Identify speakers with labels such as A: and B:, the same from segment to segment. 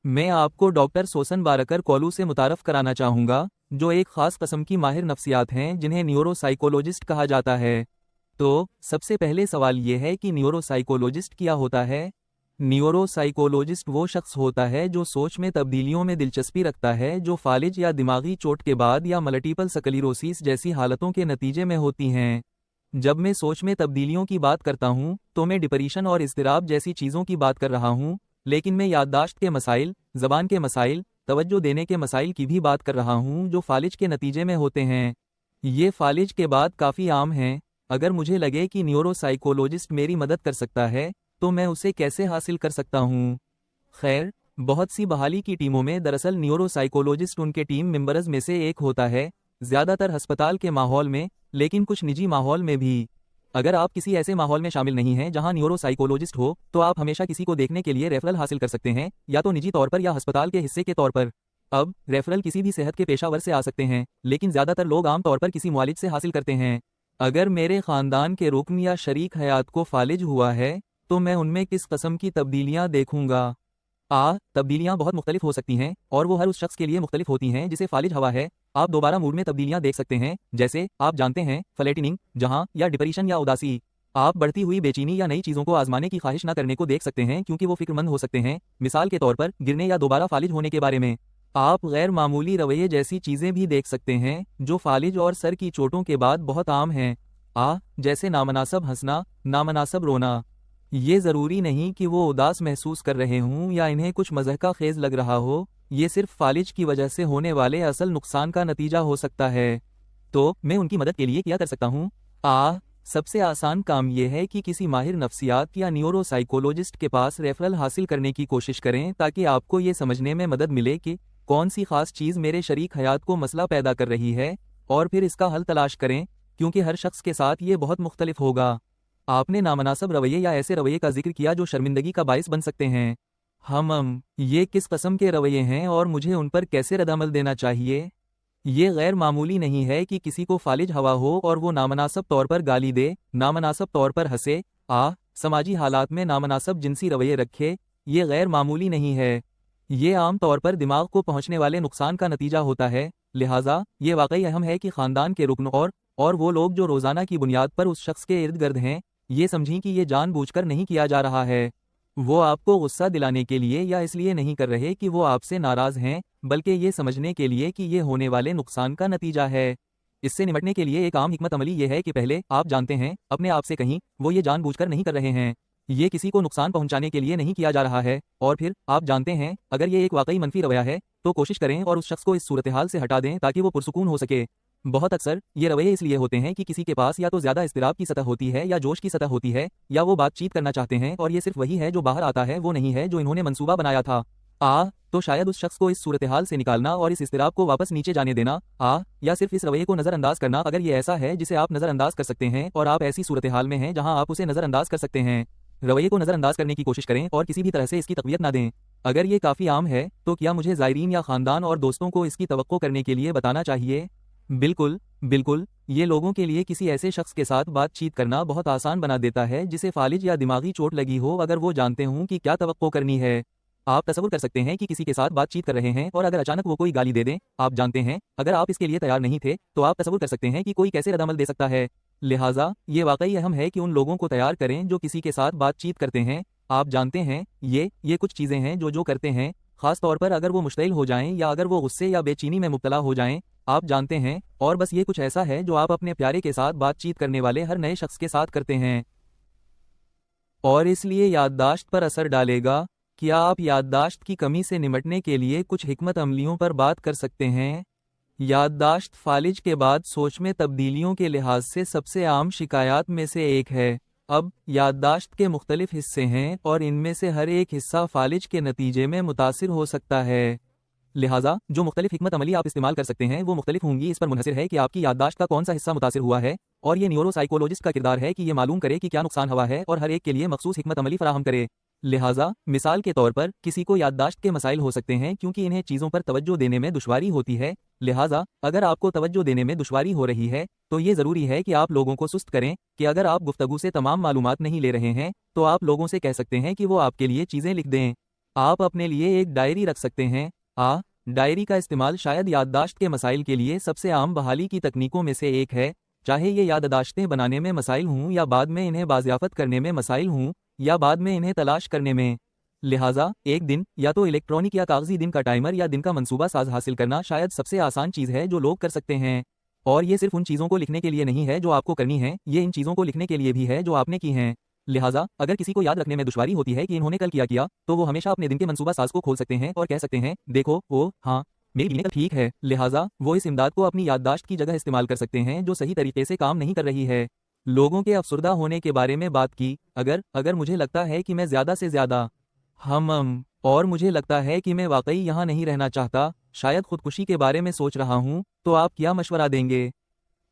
A: मैं आपको डॉक्टर सोसन बारकर कोलू से मुतारफ़ कराना चाहूँगा, जो एक ख़ास कस्म की माहिर नफ्सियात हैं जिन्हें न्यूरोसाइकोलॉजिस्ट कहा जाता है। तो सबसे पहले सवाल ये है कि न्यूरोसाइकोलॉजिस्ट क्या होता है? न्यूरोसाइकोलॉजिस्ट वो शख्स होता है जो सोच में तब्दीलियों में दिलचस्पी रखता है जो फालिज या दिमागी चोट के बाद या मल्टीपल स्क्लेरोसिस जैसी हालतों के नतीजे में होती हैं। जब मैं सोच में तब्दीलियों की बात करता हूँ तो मैं डिप्रेशन और इज़्तिराब जैसी चीज़ों की बात कर रहा हूँ, लेकिन मैं याददाश्त के मसाइल, ज़बान के मसाइल, तवज्जो देने के मसाइल की भी बात कर रहा हूँ जो फालिज के नतीजे में होते हैं। ये फालिज के बाद काफ़ी आम हैं। अगर मुझे लगे कि न्यूरोसाइकोलॉजिस्ट मेरी मदद कर सकता है तो मैं उसे कैसे हासिल कर सकता हूँ? खैर, बहुत सी बहाली की टीमों में दरअसल न्यूरोसाइकोलॉजिस्ट उनके टीम मेंबर्स में से एक होता है, ज़्यादातर अस्पताल के माहौल में, लेकिन कुछ निजी माहौल में भी। अगर आप किसी ऐसे माहौल में शामिल नहीं हैं जहां न्यूरोसाइकोलॉजिस्ट हो, तो आप हमेशा किसी को देखने के लिए रेफरल हासिल कर सकते हैं, या तो निजी तौर पर या अस्पताल के हिस्से के तौर पर। अब रेफरल किसी भी सेहत के पेशावर से आ सकते हैं, लेकिन ज़्यादातर लोग आम तौर पर किसी मुआलिज से हासिल करते हैं। अगर मेरे ख़ानदान के रुकन या शरीक हयात को फालिज हुआ है, तो मैं उनमें किस कस्म की तब्दीलियाँ देखूंगा? तब्दीलियाँ बहुत मुख्तलिफ हो सकती हैं और वो हर उस शख्स के लिए मुख्तलिफ होती हैं जिसे फालिज हवा है। आप दोबारा मूड में तब्दीलियाँ देख सकते हैं, जैसे आप जानते हैं फ्लैटनिंग, जहाँ या डिप्रेशन या उदासी। आप बढ़ती हुई बेचैनी या नई चीज़ों को आजमाने की ख्वाहिश न करने को देख सकते हैं क्योंकि वो फिक्रमंद हो सकते हैं, मिसाल के तौर पर गिरने या दोबारा फालिज होने के बारे में। आप गैर मामूली रवैये जैसी चीज़ें भी देख सकते हैं जो फालिज और सर की चोटों के बाद बहुत आम हैं। जैसे नामनासब हंसना, नामनासब रोना। ये ज़रूरी नहीं कि वो उदास महसूस कर रहे हों या इन्हें कुछ मज़हका खेज लग रहा हो, ये सिर्फ फालिज की वजह से होने वाले असल नुकसान का नतीजा हो सकता है। तो मैं उनकी मदद के लिए क्या कर सकता हूँ? सबसे आसान काम यह है कि किसी माहिर नफ्सियात या न्यूरोसाइकोलॉजिस्ट के पास रेफरल हासिल करने की कोशिश करें ताकि आपको ये समझने में मदद मिले कि कौन सी खास चीज़ मेरे शरीक हयात को मसला पैदा कर रही है, और फिर इसका हल तलाश करें, क्योंकि हर शख्स के साथ ये बहुत मुख्तलिफ होगा। आपने नामनासब रवैये या ऐसे रवैये का जिक्र किया जो शर्मिंदगी का बायस बन सकते हैं। ये किस कस्म के रवैये हैं और मुझे उन पर कैसे रद्दअमल देना चाहिए? ये गैर मामूली नहीं है कि किसी को फालिज हवा हो और वो नामनासब तौर पर गाली दे, नामनासब तौर पर हंसे, समाजी हालात में नामनासब जिनसी रवैये रखे। ये गैर मामूली नहीं है। ये आम तौर पर दिमाग को पहुंचने वाले नुकसान का नतीजा होता है। लिहाजा ये वाकई अहम है कि ख़ानदान के रुकन और वो लोग जो रोज़ाना की बुनियाद पर उस शख्स के इर्द गिर्द हैं, ये समझें कि ये जानबूझकर नहीं किया जा रहा है। वो आपको गुस्सा दिलाने के लिए या इसलिए नहीं कर रहे कि वो आपसे नाराज़ हैं, बल्कि ये समझने के लिए कि ये होने वाले नुकसान का नतीजा है। इससे निपटने के लिए एक आम हिकमत अमली ये है कि पहले आप जानते हैं, अपने आप से कहीं, वो ये जानबूझकर नहीं कर रहे हैं। ये किसी को नुकसान पहुंचाने के लिए नहीं किया जा रहा है। और फिर आप जानते हैं, अगर ये एक वाकई मनफी रवैया है, तो कोशिश करें और उस शख्स को इस सूरत हाल से हटा दें ताकि वो पुरसुकून हो सके। बहुत अक्सर ये रवैये इसलिए होते हैं कि किसी के पास या तो ज़्यादा इस्तिराब की सतह होती है या जोश की सतह होती है, या वो बातचीत करना चाहते हैं और ये सिर्फ वही है जो बाहर आता है, वो नहीं है जो इन्होंने मंसूबा बनाया था। तो शायद उस शख्स को इस सूरत हाल से निकालना और इस इस्तिराब को वापस नीचे जाने देना, या सिर्फ इस रवैये को नज़रअंदाज करना अगर ये ऐसा है जिसे आप नज़रअंदाज कर सकते हैं और आप ऐसी सूरत हाल में हैं जहां आप उसे नज़रअंदाज कर सकते हैं। रवैये को नज़रअंदाज करने की कोशिश करें और किसी भी तरह से इसकी तक़वियत ना दें। अगर ये काफ़ी आम है, तो क्या मुझे ज़ायरीन या ख़ानदान और दोस्तों को इसकी तवक्को करने के लिए बताना चाहिए? बिल्कुल, बिल्कुल। ये लोगों के लिए किसी ऐसे शख्स के साथ बातचीत करना बहुत आसान बना देता है जिसे फालिज या दिमागी चोट लगी हो, अगर वो जानते हों कि क्या तवक्को करनी है। आप तसव्वुर कर सकते हैं कि किसी के साथ बातचीत कर रहे हैं और अगर अचानक वो कोई गाली दे दें, आप जानते हैं, अगर आप इसके लिए तैयार नहीं थे, तो आप तसव्वुर कर सकते हैं कि कोई कैसे रद्दअमल दे सकता है। लिहाजा ये वाकई अहम है कि उन लोगों को तैयार करें जो किसी के साथ बातचीत करते हैं। आप जानते हैं, ये कुछ चीज़ें हैं जो करते हैं, ख़ास तौर पर अगर वो मुश्तिल हो जाएं या अगर वो गुस्से या बेचैनी में मुब्तला हो जाएं। आप जानते हैं, और बस ये कुछ ऐसा है जो आप अपने प्यारे के साथ बातचीत करने वाले हर नए शख्स के साथ करते हैं, और इसलिए याददाश्त पर असर डालेगा। क्या आप याददाश्त की कमी से निपटने के लिए कुछ हिकमत अमलियों पर बात कर सकते हैं? याददाश्त फालिज के बाद सोच में तब्दीलियों के लिहाज से सबसे आम शिकायत में से एक है। अब याददाश्त के मुख्तलिफ हिस्से हैं और इनमें से हर एक हिस्सा फालिज के नतीजे में मुतासिर हो सकता है। लिहाजा जो मुख्तलिफ हिकमत अमली आप इस्तेमाल कर सकते हैं वो मुख्तलिफ होंगी। इस पर मुनहसिर है कि आपकी याददाश्त का कौन सा हिस्सा मुतासिर हुआ है, और ये न्यूरोसाइकोलॉजिस्ट का किरदार है कि ये मालूम करे कि क्या नुकसान हुआ है और हर एक के लिए मखसूस हिकमत अमली फराहम करे। लिहाजा मिसाल के तौर पर किसी को याददाश्त के मसाइल हो सकते हैं क्योंकि इन्हें चीज़ों पर तवज्जो देने में दुश्वारी होती है। लिहाजा अगर आपको तवज्जो देने में दुश्वारी हो रही है, तो ये ज़रूरी है कि आप लोगों को सुस्त करें कि अगर आप गुफ्तगू से तमाम मालूमात नहीं ले रहे हैं, तो आप लोगों से कह सकते हैं कि वो आपके लिए चीज़ें लिख दें। आप अपने लिए एक डायरी रख सकते हैं। डायरी का इस्तेमाल शायद याददाश्त के मसाइल के लिए सबसे आम बहाली की तकनीकों में से एक है, चाहे ये याददाश्तें बनाने में मसाइल हों या बाद में इन्हें बाज़याफ़त करने में मसाइल हों या बाद में इन्हें तलाश करने में। लिहाजा एक दिन या तो इलेक्ट्रॉनिक या कागजी दिन का टाइमर या दिन का मंसूबा साज हासिल करना शायद सबसे आसान चीज़ है जो लोग कर सकते हैं। और ये सिर्फ उन चीज़ों को लिखने के लिए नहीं है जो आपको करनी है, ये इन चीज़ों को लिखने के लिए भी है जो आपने की हैं। लिहाजा अगर किसी को याद रखने में दुश्वारी होती है कि इन्होंने कल किया तो वो हमेशा अपने दिन के मंसूबा साज को खोल सकते हैं और कह सकते हैं, देखो ओ हाँ मेरी बीवी ने कल ठीक है। लिहाजा वो इस इमदाद को अपनी याददाश्त की जगह इस्तेमाल कर सकते हैं जो सही तरीके से काम नहीं कर रही है। लोगों के अफसुर्दा होने के बारे में बात की। अगर मुझे लगता है कि मैं ज़्यादा से ज़्यादा और मुझे लगता है कि मैं वाकई यहाँ नहीं रहना चाहता, शायद खुदकुशी के बारे में सोच रहा हूँ, तो आप क्या मशवरा देंगे?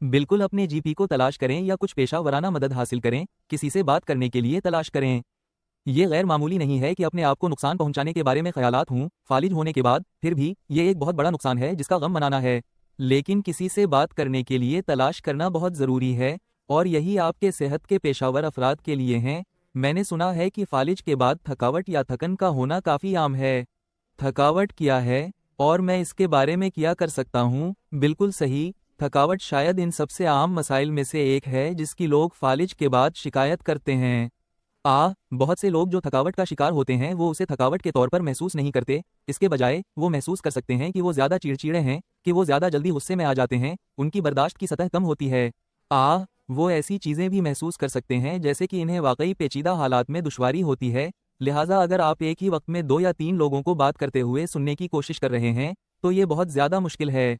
A: बिल्कुल अपने जीपी को तलाश करें या कुछ पेशा वराना मदद हासिल करें, किसी से बात करने के लिए तलाश करें। ये गैर मामूली नहीं है कि अपने आप को नुकसान पहुंचाने के बारे में ख्यालात हों फालिज होने के बाद, फिर भी ये एक बहुत बड़ा नुकसान है जिसका गम मनाना है। लेकिन किसी से बात करने के लिए तलाश करना बहुत ज़रूरी है, और यही आपके सेहत के पेशावर अफराद के लिए हैं। मैंने सुना है कि फालिज के बाद थकावट या थकन का होना काफ़ी आम है। थकावट क्या है और मैं इसके बारे में क्या कर सकता हूँ? बिल्कुल सही, थकावट शायद इन सबसे आम मसाइल में से एक है जिसकी लोग फालिज के बाद शिकायत करते हैं। बहुत से लोग जो थकावट का शिकार होते हैं वो उसे थकावट के तौर पर महसूस नहीं करते, इसके बजाय वो महसूस कर सकते हैं कि वो ज़्यादा चिड़चिड़े हैं, कि वो ज़्यादा जल्दी गुस्से में आ जाते हैं, उनकी बर्दाश्त की सतह कम होती है। वो ऐसी चीज़ें भी महसूस कर सकते हैं जैसे कि इन्हें वाकई पेचीदा हालात में दुश्वारी होती है। लिहाजा अगर आप एक ही वक्त में 2 या 3 लोगों को बात करते हुए सुनने की कोशिश कर रहे हैं तो ये बहुत ज़्यादा मुश्किल है।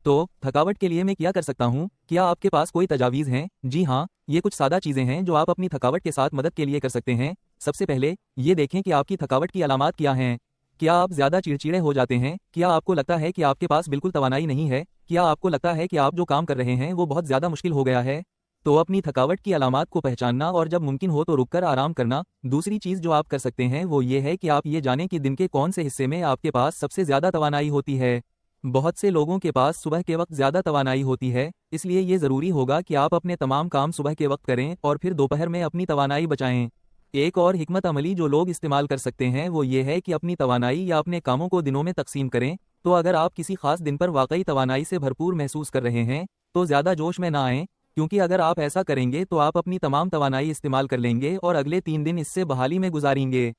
A: तो थकावट के लिए मैं क्या कर सकता हूँ? क्या आपके पास कोई तजावीज़ हैं? जी हाँ, ये कुछ सादा चीज़ें हैं जो आप अपनी थकावट के साथ मदद के लिए कर सकते हैं। सबसे पहले ये देखें कि आपकी थकावट की अलामात क्या हैं। क्या आप ज़्यादा चिड़चिड़े हो जाते हैं? क्या आपको लगता है कि आपके पास बिल्कुल तवानाई नहीं है? क्या आपको लगता है कि आप जो काम कर रहे हैं वो बहुत ज़्यादा मुश्किल हो गया है? तो अपनी थकावट की अलामात को पहचानना और जब मुमकिन हो तो रुककर आराम करना। दूसरी चीज़ जो आप कर सकते हैं वो ये है कि आप ये जानें कि दिन के कौन से हिस्से में आपके पास सबसे ज़्यादा तवानाई होती है। बहुत से लोगों के पास सुबह के वक्त ज़्यादा तवानाई होती है, इसलिए ये ज़रूरी होगा कि आप अपने तमाम काम सुबह के वक्त करें और फिर दोपहर में अपनी तवानाई बचाएं। एक और हिकमत अमली जो लोग इस्तेमाल कर सकते हैं वो ये है कि अपनी तवानाई या अपने कामों को दिनों में तकसीम करें। तो अगर आप किसी खास दिन पर वाकई तवानाई से भरपूर महसूस कर रहे हैं तो ज़्यादा जोश में ना आएं, क्योंकि अगर आप ऐसा करेंगे तो आप अपनी तमाम तवानाई इस्तेमाल कर लेंगे और अगले 3 दिन इससे बहाली में गुजारेंगे।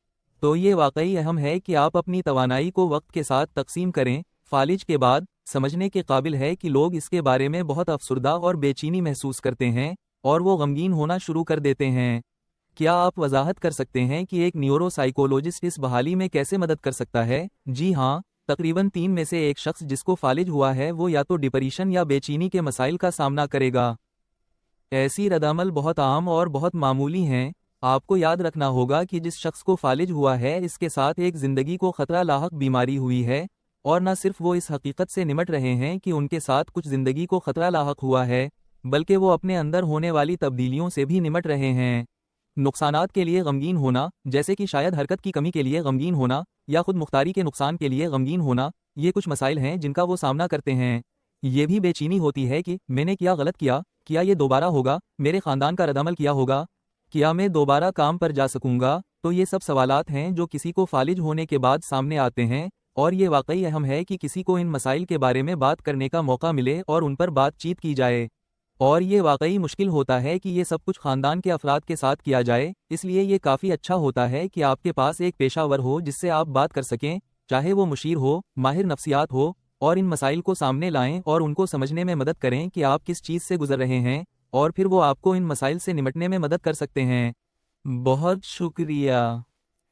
A: तो ये वाकई अहम है कि आप अपनी तवानाई को वक्त के साथ तकसीम करें। फालिज के बाद समझने के काबिल है कि लोग इसके बारे में बहुत अफसुर्दा और बेचैनी महसूस करते हैं और वो गमगीन होना शुरू कर देते हैं। क्या आप वजाहत कर सकते हैं कि एक न्यूरोसाइकोलॉजिस्ट इस बहाली में कैसे मदद कर सकता है? जी हाँ, तकरीबन 3 में से एक शख्स जिसको फालिज हुआ है वो या तो डिप्रेशन या बेचैनी के मसाइल का सामना करेगा। ऐसी रद्दअमल बहुत आम और बहुत मामूली हैं। आपको याद रखना होगा कि जिस शख्स को फालिज हुआ है इसके साथ एक ज़िंदगी को ख़तरा लाहक बीमारी हुई है, और न सिर्फ वो इस हकीकत से निमट रहे हैं कि उनके साथ कुछ ज़िंदगी को ख़तरा लाहक हुआ है, बल्कि वो अपने अंदर होने वाली तब्दीलियों से भी निमट रहे हैं। नुकसानात के लिए गमगीन होना, जैसे कि शायद हरकत की कमी के लिए गमगीन होना या खुद मुख्तारी के नुकसान के लिए गमगीन होना, ये कुछ मसाइल हैं जिनका वो सामना करते हैं। ये भी बेचैनी होती है कि मैंने क्या गलत किया, क्या ये दोबारा होगा, मेरे ख़ानदान का रद्दअमल क्या होगा, क्या मैं दोबारा काम पर जा सकूंगा। तो ये सब सवालात हैं जो किसी को फालिज होने के बाद सामने आते हैं, और ये वाकई अहम है कि किसी को इन मसाइल के बारे में बात करने का मौका मिले और उन पर बातचीत की जाए। और ये वाकई मुश्किल होता है कि ये सब कुछ ख़ानदान के अफराद के साथ किया जाए, इसलिए ये काफ़ी अच्छा होता है कि आपके पास एक पेशावर हो जिससे आप बात कर सकें, चाहे वो मुशीर हो, माहिर नफ्सियात हो, और इन मसाइल को सामने लाएं और उनको समझने में मदद करें कि आप किस चीज़ से गुजर रहे हैं, और फिर वो आपको इन मसाइल से निपटने में मदद कर सकते हैं। बहुत शुक्रिया।